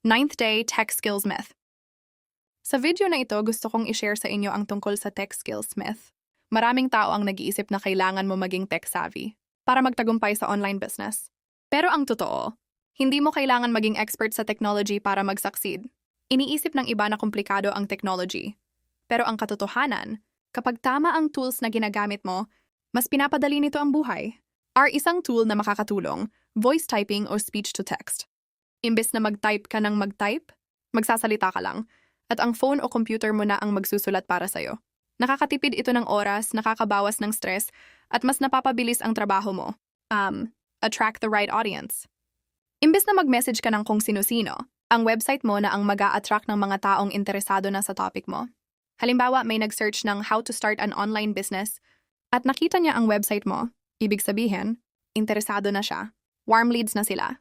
Ninth Day Tech Skills Myth. Sa video na ito, gusto kong i-share sa inyo ang tungkol sa tech skills myth. Maraming tao ang nag-iisip na kailangan mo maging tech-savvy para magtagumpay sa online business. Pero ang totoo, hindi mo kailangan maging expert sa technology para mag-succeed. Iniisip ng iba na komplikado ang technology. Pero ang katotohanan, kapag tama ang tools na ginagamit mo, mas pinapadali nito ang buhay. Isang tool na makakatulong, voice typing o speech-to-text. Imbes na mag-type ka ng mag-type, magsasalita ka lang, at ang phone o computer mo na ang magsusulat para sa'yo. Nakakatipid ito ng oras, nakakabawas ng stress, at mas napapabilis ang trabaho mo. Attract the right audience. Imbes na mag-message ka ng kung sino-sino, ang website mo na ang mag-a-attract ng mga taong interesado na sa topic mo. Halimbawa, may nag-search ng how to start an online business, at nakita niya ang website mo, ibig sabihin, interesado na siya. Warm leads na sila.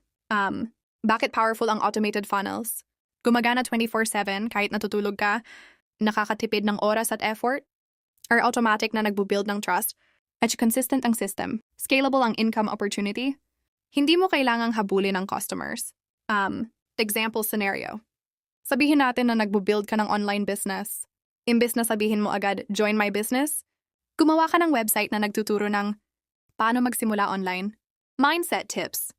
Bakit powerful ang automated funnels? Gumagana 24/7 kahit natutulog ka, nakakatipid ng oras at effort, or automatic na nagbubuild ng trust, at consistent ang system, scalable ang income opportunity, hindi mo kailangang habulin ng customers. Example scenario. Sabihin natin na nagbubuild ka ng online business. Imbes na sabihin mo agad, join my business, gumawa ka ng website na nagtuturo ng paano magsimula online, mindset tips,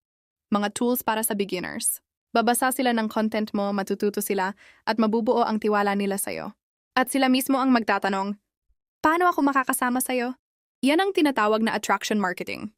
mga tools para sa beginners. Babasa sila ng content mo, matututo sila, at mabubuo ang tiwala nila sa'yo. At sila mismo ang magtatanong, paano ako makakasama sa'yo? Yan ang tinatawag na attraction marketing.